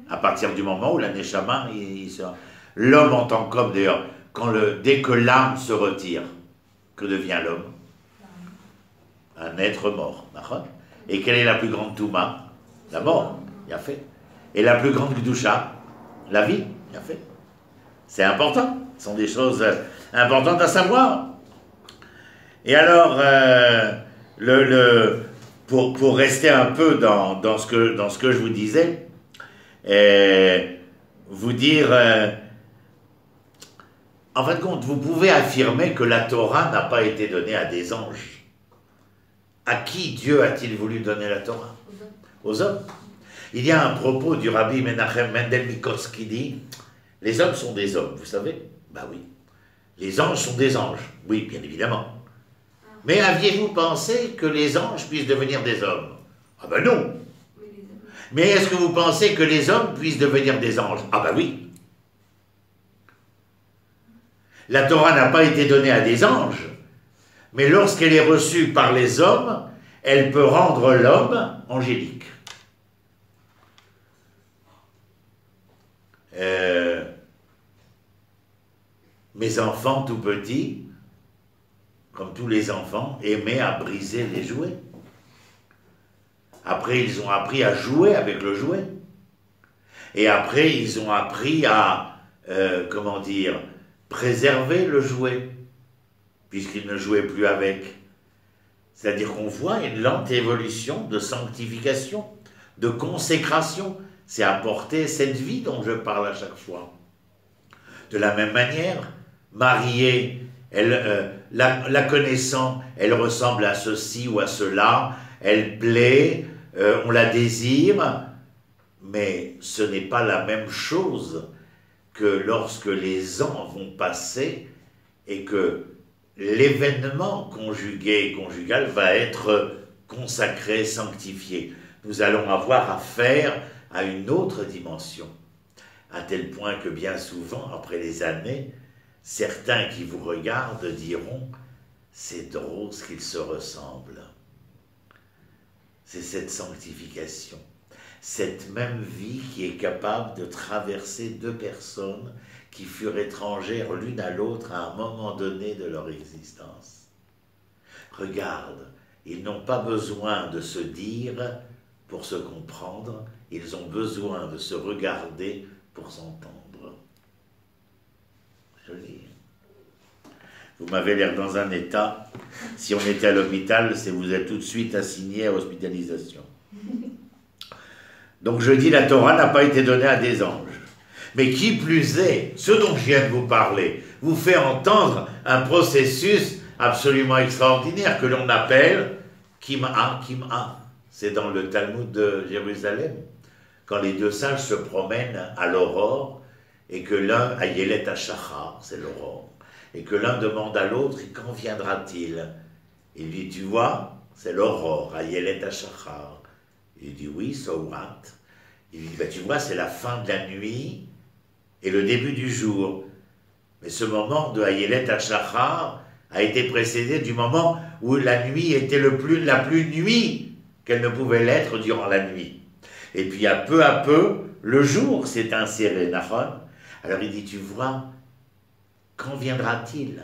à partir du moment où la neshama, l'homme en tant qu'homme, d'ailleurs, dès que l'âme se retire, que devient l'homme? Un être mort. Et quelle est la plus grande touma? La mort, il a fait. Et la plus grande gdusha? La vie, il a fait. C'est important. Ce sont des choses importantes à savoir. Et alors, pour rester un peu dans ce que je vous disais, vous dire, en fin de compte, vous pouvez affirmer que la Torah n'a pas été donnée à des anges. À qui Dieu a-t-il voulu donner la Torah? Aux hommes. Il y a un propos du rabbi Menachem Mendel Mikos qui dit « Les hommes sont des hommes, vous savez ?» Ben oui. Les anges sont des anges, oui, bien évidemment. Mais aviez-vous pensé que les anges puissent devenir des hommes? Ah ben non. Mais est-ce que vous pensez que les hommes puissent devenir des anges? Ah ben oui. La Torah n'a pas été donnée à des anges, mais lorsqu'elle est reçue par les hommes, elle peut rendre l'homme angélique. Mes enfants tout petits, comme tous les enfants, aimaient à briser les jouets. Après, ils ont appris à jouer avec le jouet. Et après, ils ont appris à, préserver le jouet, puisqu'ils ne jouaient plus avec. C'est-à-dire qu'on voit une lente évolution de sanctification, de consécration. C'est apporter cette vie dont je parle à chaque fois. De la même manière, mariée, la connaissant, elle ressemble à ceci ou à cela, elle plaît, on la désire, mais ce n'est pas la même chose que lorsque les ans vont passer et que l'événement conjugué et conjugal va être consacré, sanctifié. Nous allons avoir affaire à une autre dimension, à tel point que bien souvent, après les années, certains qui vous regardent diront « c'est drôle ce qu'ils se ressemblent ». C'est cette sanctification, cette même vie qui est capable de traverser deux personnes qui furent étrangères l'une à l'autre à un moment donné de leur existence. Regarde, ils n'ont pas besoin de se dire pour se comprendre, ils ont besoin de se regarder pour s'entendre. Joli. Vous m'avez l'air dans un état, si on était à l'hôpital, c'est vous êtes tout de suite assigné à hospitalisation. Donc je dis, la Torah n'a pas été donnée à des anges. Mais qui plus est, ce dont je viens de vous parler, vous fait entendre un processus absolument extraordinaire que l'on appelle Kim'a, Kim'a. C'est dans le Talmud de Jérusalem, quand les deux sages se promènent à l'aurore, et que l'un, à Yelet HaShachar, c'est l'aurore, et que l'un demande à l'autre, quand viendra-t-il? Il dit, tu vois, c'est l'aurore, à Yelet HaShachar. Il dit, oui, so what? Il dit, tu vois, c'est la fin de la nuit et le début du jour. Mais ce moment de Ayelet HaShachar a été précédé du moment où la nuit était la plus nuit qu'elle ne pouvait l'être durant la nuit. Et puis, à peu, le jour s'est inséré, Nahon. Alors il dit, tu vois, quand viendra-t-il?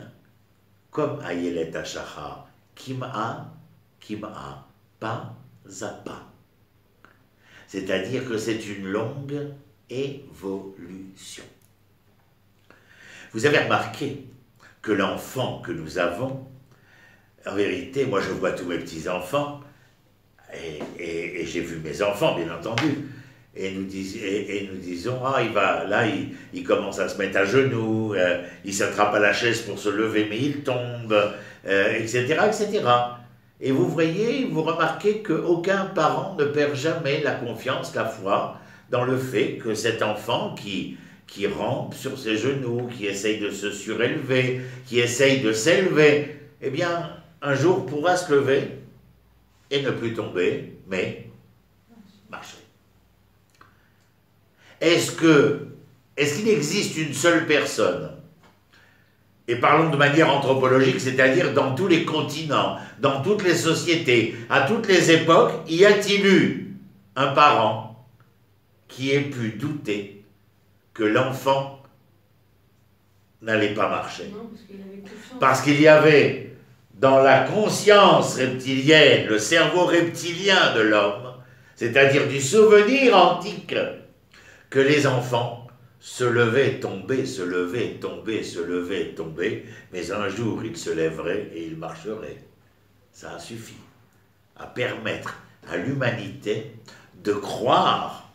Comme Ayelet HaShachar, Kim'a, pas à pas. C'est-à-dire que c'est une longue évolution. Vous avez remarqué que l'enfant que nous avons, en vérité, moi je vois tous mes petits-enfants, et j'ai vu mes enfants, bien entendu, et nous disons, il commence à se mettre à genoux, il s'attrape à la chaise pour se lever, mais il tombe, etc., etc. Et vous voyez, vous remarquez qu'aucun parent ne perd jamais la confiance, la foi, dans le fait que cet enfant qui rampe sur ses genoux, qui essaye de se surélever, qui essaye de s'élever, eh bien, un jour pourra se lever et ne plus tomber, mais marcher. Est-ce qu'il existe une seule personne, et parlons de manière anthropologique, c'est-à-dire dans tous les continents, dans toutes les sociétés, à toutes les époques, y a-t-il eu un parent qui ait pu douter que l'enfant n'allait pas marcher? Non, parce qu'il avait confiance. Parce qu'il y avait dans la conscience reptilienne, le cerveau reptilien de l'homme, c'est-à-dire du souvenir antique, que les enfants se levait, tomber, se levait, tomber, se levait, tomber, mais un jour il se lèverait et il marcherait. Ça a suffi à permettre à l'humanité de croire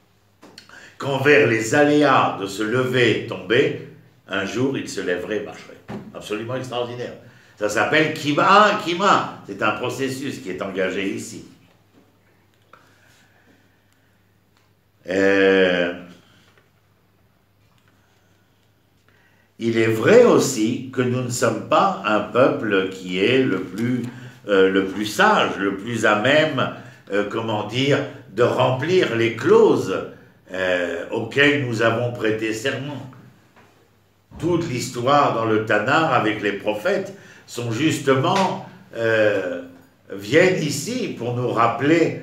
qu'envers les aléas de se lever et tomber, un jour il se lèverait et marcherait. Absolument extraordinaire. Ça s'appelle Kima, Kima. C'est un processus qui est engagé ici. Il est vrai aussi que nous ne sommes pas un peuple qui est le plus sage, le plus à même, comment dire, de remplir les clauses auxquelles nous avons prêté serment. Toute l'histoire dans le Tanakh avec les prophètes sont justement, viennent ici pour nous rappeler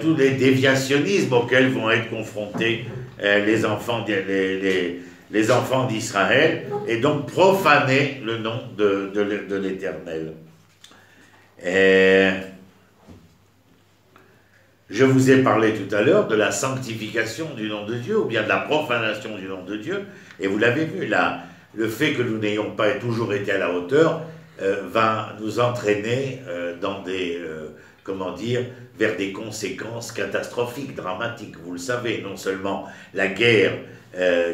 tous les déviationnismes auxquels vont être confrontés les enfants d'Israël, et donc profaner le nom de l'Éternel. Je vous ai parlé tout à l'heure de la sanctification du nom de Dieu, ou bien de la profanation du nom de Dieu, et vous l'avez vu, là, le fait que nous n'ayons pas toujours été à la hauteur va nous entraîner dans des, comment dire, vers des conséquences catastrophiques, dramatiques. Vous le savez, non seulement la guerre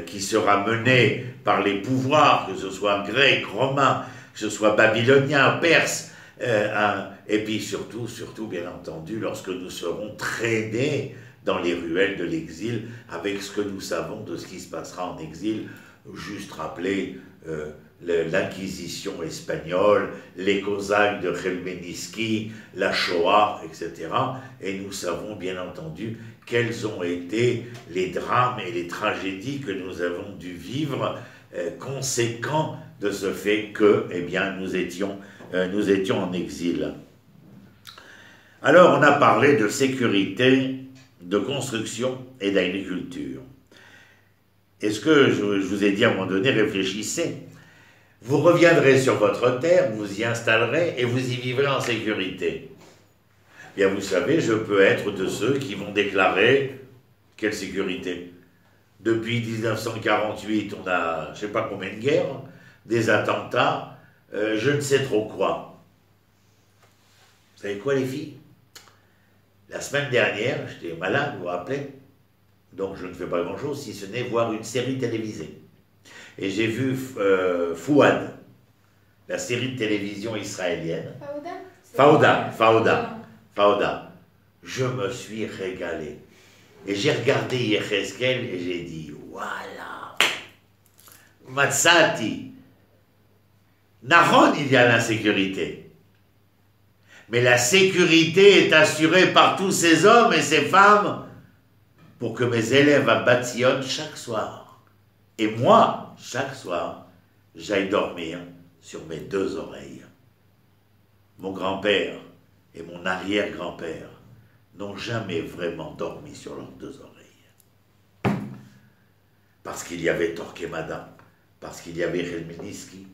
qui sera menée par les pouvoirs, que ce soit grecs, romains, que ce soit babyloniens, perses, et puis surtout, bien entendu, lorsque nous serons traînés dans les ruelles de l'exil, avec ce que nous savons de ce qui se passera en exil, juste rappeler l'Inquisition espagnole, les Cosaques de Khmelnytsky, la Shoah, etc. Et nous savons bien entendu quels ont été les drames et les tragédies que nous avons dû vivre, conséquents de ce fait que, eh bien, nous étions en exil. Alors, on a parlé de sécurité, de construction et d'agriculture. Est-ce que je vous ai dit à un moment donné, réfléchissez. Vous reviendrez sur votre terre, vous y installerez et vous y vivrez en sécurité. Bien, vous savez, je peux être de ceux qui vont déclarer quelle sécurité. Depuis 1948, on a, je ne sais pas combien de guerres, des attentats, je ne sais trop quoi. Vous savez quoi, les filles? La semaine dernière, j'étais malade, vous vous rappelez? Donc je ne fais pas grand-chose, si ce n'est voir une série télévisée. Et j'ai vu Fouad, la série de télévision israélienne. Fauda. Je me suis régalé. Et j'ai regardé Yecheskel et j'ai dit, voilà, Matsati. Nahon, il y a l'insécurité. Mais la sécurité est assurée par tous ces hommes et ces femmes pour que mes élèves à Batzion chaque soir, et moi, chaque soir, j'aille dormir sur mes deux oreilles. Mon grand-père et mon arrière-grand-père n'ont jamais vraiment dormi sur leurs deux oreilles. Parce qu'il y avait Torquemada, parce qu'il y avait Khmelnytsky,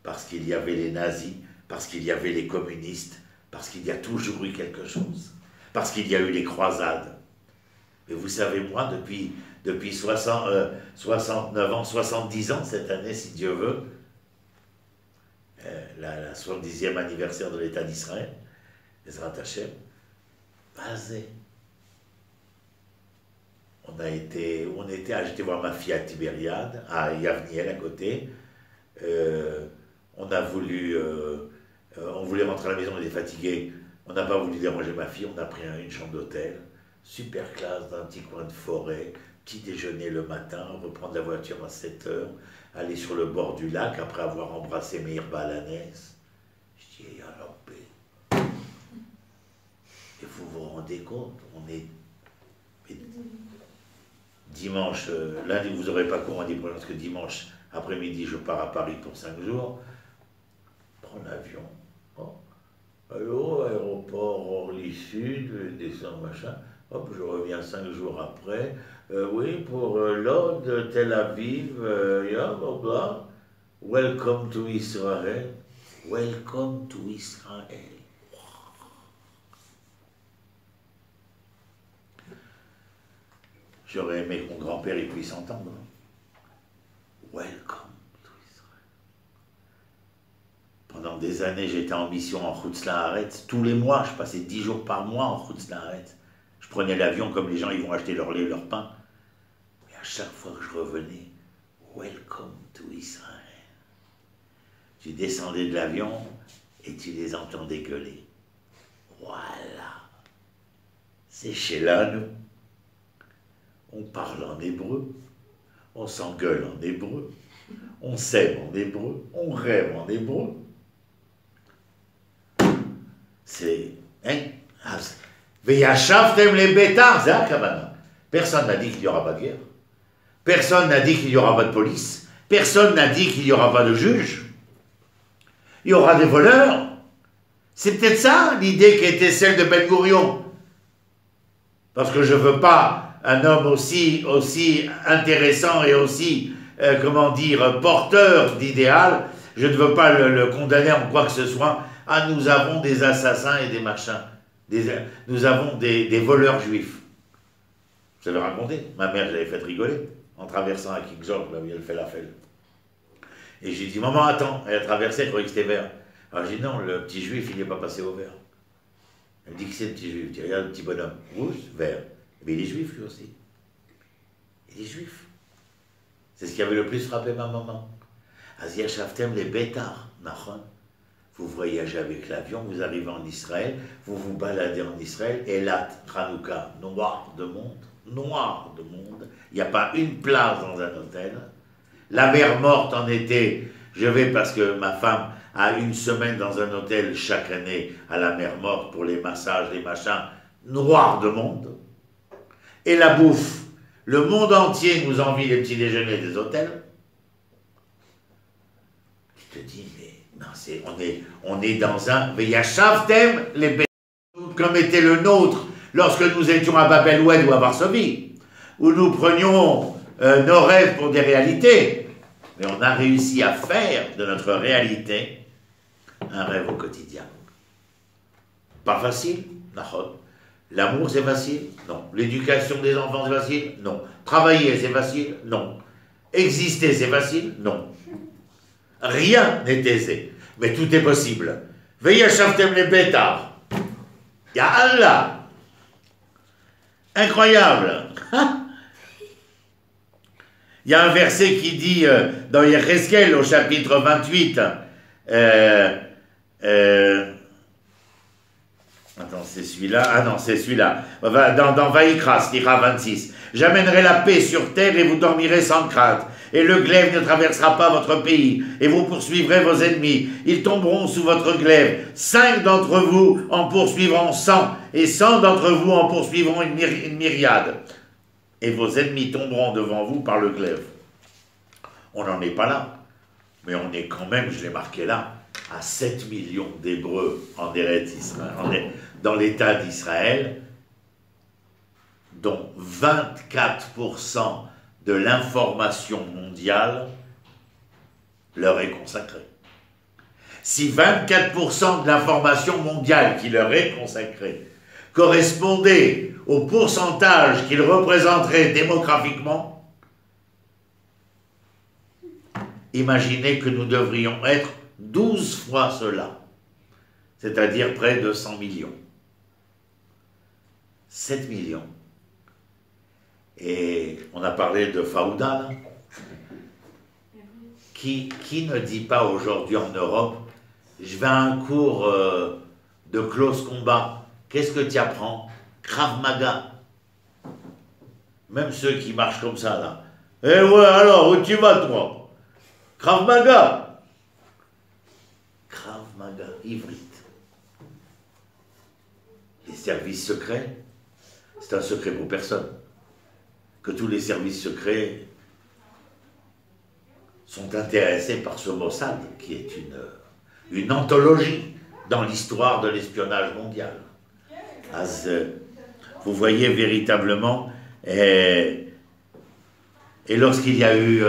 parce qu'il y avait les nazis, parce qu'il y avait les communistes, parce qu'il y a toujours eu quelque chose, parce qu'il y a eu les croisades. Mais vous savez, moi, depuis 69 ans, 70 ans cette année, si Dieu veut, la 70e anniversaire de l'État d'Israël, Ezrat Hashem, basé. J'étais voir ma fille à Tibériade, à Yavniel à côté. On voulait rentrer à la maison, on était fatigué. On n'a pas voulu déranger ma fille, on a pris une chambre d'hôtel. Super classe, dans un petit coin de forêt, petit déjeuner le matin, reprendre la voiture à 7 h, aller sur le bord du lac après avoir embrassé Meir Balanès. Je dis, alors, et vous vous rendez compte, on est dimanche, lundi vous n'aurez pas cours, on dit parce que dimanche après-midi je pars à Paris pour 5 jours, prends l'avion, allô, aéroport Orly Sud, descends machin. Hop, je reviens 5 jours après. Oui, pour Lod, Tel Aviv, blah. Welcome to Israel. Welcome to Israel. J'aurais aimé que mon grand-père puisse entendre. des années, j'étais en mission en Chutz La'aretz. Tous les mois, je passais 10 jours par mois en Chutz La'aretz. Je prenais l'avion comme les gens, ils vont acheter leur lait, leur pain. Mais à chaque fois que je revenais, Welcome to Israël. Tu descendais de l'avion et tu les entendais gueuler. Voilà. C'est chez là, nous. On parle en hébreu. On s'engueule en hébreu. On s'aime en hébreu. On rêve en hébreu. C'est... Hein? Veyashavtem les bêtards, c'est Akavana. Personne n'a dit qu'il n'y aura pas de guerre. Personne n'a dit qu'il n'y aura pas de police. Personne n'a dit qu'il n'y aura pas de juge. Il y aura des voleurs. C'est peut-être ça l'idée qui était celle de Ben Gourion. Parce que je ne veux pas un homme aussi intéressant et aussi, porteur d'idéal. Je ne veux pas le condamner en quoi que ce soit. Ah, nous avons des assassins et des machins. Nous avons des voleurs juifs. Je l'avais raconté. Ma mère, je l'avais fait rigoler en traversant à King George, là où elle fait la fête. Et j'ai dit, maman, attends. Elle a traversé, elle croyait que c'était vert. Alors j'ai dit, non, le petit juif, il n'est pas passé au vert. Elle me dit que c'est le petit juif. Tu regardes le petit bonhomme, rouge, vert. Mais il est juif, lui aussi. Il est juif. C'est ce qui avait le plus frappé ma maman. Azia Shaftem, les bêtards, Nachon. Vous voyagez avec l'avion, vous arrivez en Israël, vous vous baladez en Israël, Elat, Hanouka, noir de monde, noir de monde. Il n'y a pas une place dans un hôtel. La mer morte en été, je vais parce que ma femme a une semaine dans un hôtel chaque année à la mer morte pour les massages, les machins, noir de monde. Et la bouffe, le monde entier nous envie les petits déjeuners des hôtels. Je te dis, mais non, on est dans un Veyashavtem, les bêtards, comme était le nôtre lorsque nous étions à Babel Oued ou à Varsovie, où nous prenions nos rêves pour des réalités. Mais on a réussi à faire de notre réalité un rêve au quotidien. Pas facile, non. L'amour, c'est facile? Non. L'éducation des enfants, c'est facile? Non. Travailler, c'est facile? Non. Exister, c'est facile? Non. Rien n'est aisé. Mais tout est possible. Veyashavtem les bêtards. Ya Allah. Incroyable. Il y a un verset qui dit dans Yecheskel au chapitre 28, attends, c'est celui-là. Ah non, c'est celui-là. Dans Vaïkra, Sira 26. J'amènerai la paix sur terre et vous dormirez sans crainte. Et le glaive ne traversera pas votre pays. Et vous poursuivrez vos ennemis. Ils tomberont sous votre glaive. 5 d'entre vous en poursuivront 100. Et 100 d'entre vous en poursuivront une myriade. Et vos ennemis tomberont devant vous par le glaive. On n'en est pas là. Mais on est quand même, je l'ai marqué là, à 7 millions d'Hébreux en Eretz Israël. On est dans l'État d'Israël, dont 24% de l'information mondiale leur est consacrée. Si 24% de l'information mondiale qui leur est consacrée correspondait au pourcentage qu'ils représenteraient démographiquement, imaginez que nous devrions être 12 fois cela, c'est-à-dire près de 100 millions. 7 millions. Et on a parlé de Faouda, là. Qui ne dit pas aujourd'hui en Europe, je vais à un cours de close combat, qu'est-ce que tu apprends? Krav Maga. Même ceux qui marchent comme ça, là. Eh ouais, alors, où tu vas, toi? Krav Maga. Krav Maga, ivrite. Les services secrets, c'est un secret pour personne. Que tous les services secrets sont intéressés par ce Mossad, qui est une anthologie dans l'histoire de l'espionnage mondial. Vous voyez véritablement, et lorsqu'il y a eu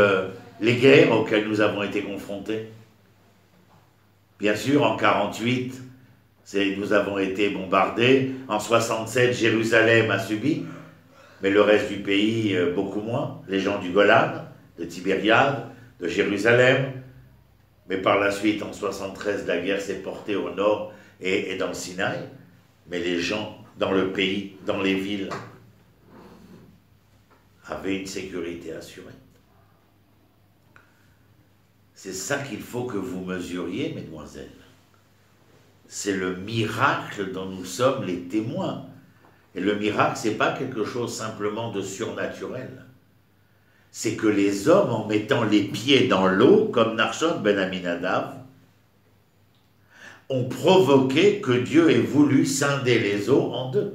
les guerres auxquelles nous avons été confrontés, bien sûr, en 1948, nous avons été bombardés, en 1967, Jérusalem a subi, mais le reste du pays, beaucoup moins, les gens du Golan, de Tibériade, de Jérusalem, Mais par la suite, en 73, la guerre s'est portée au nord et dans le Sinaï. Mais les gens dans le pays, dans les villes, avaient une sécurité assurée. C'est ça qu'il faut que vous mesuriez, mesdemoiselles. C'est le miracle dont nous sommes les témoins. Et le miracle, ce n'est pas quelque chose simplement de surnaturel. C'est que les hommes, en mettant les pieds dans l'eau, comme Nachshon ben Aminadav, ont provoqué que Dieu ait voulu scinder les eaux en deux.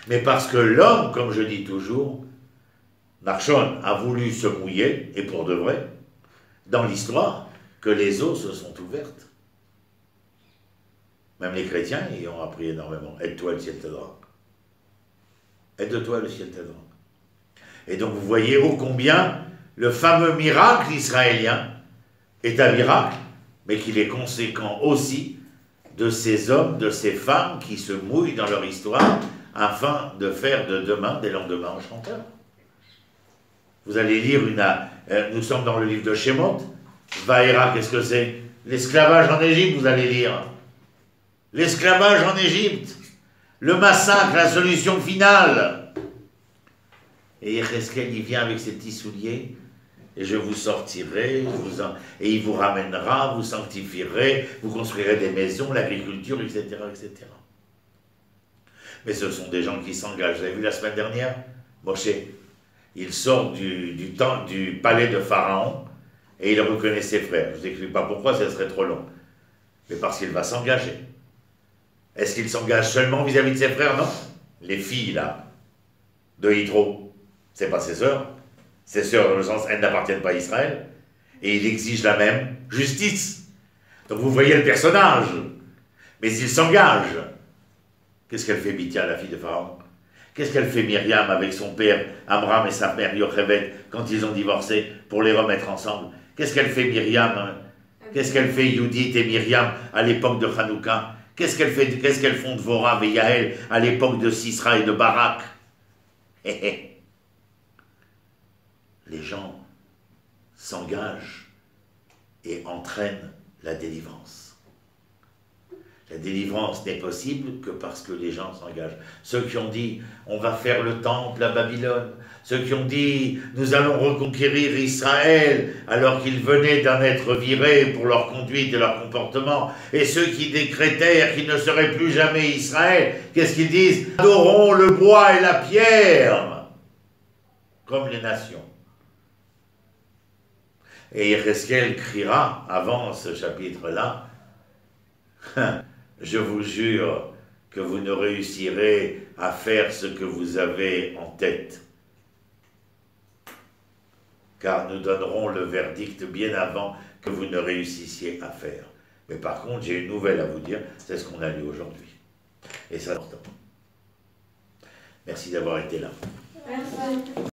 Mais parce que l'homme, comme je dis toujours, Nachshon a voulu se mouiller, et pour de vrai, dans l'histoire, que les eaux se sont ouvertes. Même les chrétiens y ont appris énormément. Aide-toi, le ciel t'aidera. Aide-toi, le ciel t'aidera. Et donc vous voyez ô combien le fameux miracle israélien est un miracle, mais qu'il est conséquent aussi de ces hommes, de ces femmes qui se mouillent dans leur histoire afin de faire de demain des lendemains enchanteurs. Vous allez lire nous sommes dans le livre de Shemot. Vaïra, qu'est-ce que c'est? L'esclavage en Égypte, vous allez lire. L'esclavage en Égypte. Le massacre, la solution finale. Et Yecheskel, il vient avec ses petits souliers. Et je vous sortirai, et il vous ramènera, vous sanctifierez, vous construirez des maisons, l'agriculture, etc., etc. Mais ce sont des gens qui s'engagent. Vous avez vu la semaine dernière, Moshe, il sort du palais de Pharaon et il reconnaît ses frères. Je ne vous explique pas pourquoi, ça serait trop long. Mais parce qu'il va s'engager. Est-ce qu'il s'engage seulement vis-à-vis de ses frères? Non. Les filles, là, de Yitro, c'est pas ses sœurs. Ses sœurs, dans le sens, elles n'appartiennent pas à Israël. Et il exige la même justice. Donc vous voyez le personnage. Mais il s'engage. Qu'est-ce qu'elle fait, Bithia, la fille de Pharaon? Qu'est-ce qu'elle fait, Myriam, avec son père Amram et sa mère Yochebed, quand ils ont divorcé, pour les remettre ensemble? Qu'est-ce qu'elle fait, Myriam? Qu'est-ce qu'elle fait, Yudit et Myriam, à l'époque de Hanouka? Qu'est-ce qu'elles font, Dvorah et Yael, à l'époque de Sisra et de Barak? Les gens s'engagent et entraînent la délivrance. La délivrance n'est possible que parce que les gens s'engagent. Ceux qui ont dit « on va faire le temple à Babylone », ceux qui ont dit « nous allons reconquérir Israël » alors qu'ils venaient d'en être virés pour leur conduite et leur comportement, et ceux qui décrétèrent qu'ils ne seraient plus jamais Israël, qu'est-ce qu'ils disent? « Adorons le bois et la pierre » comme les nations. Et Yecheskel criera, avant ce chapitre-là, « Je vous jure que vous ne réussirez à faire ce que vous avez en tête, car nous donnerons le verdict bien avant que vous ne réussissiez à faire. » Mais par contre, j'ai une nouvelle à vous dire, c'est ce qu'on a lu aujourd'hui. Et c'est important. Merci d'avoir été là. Merci.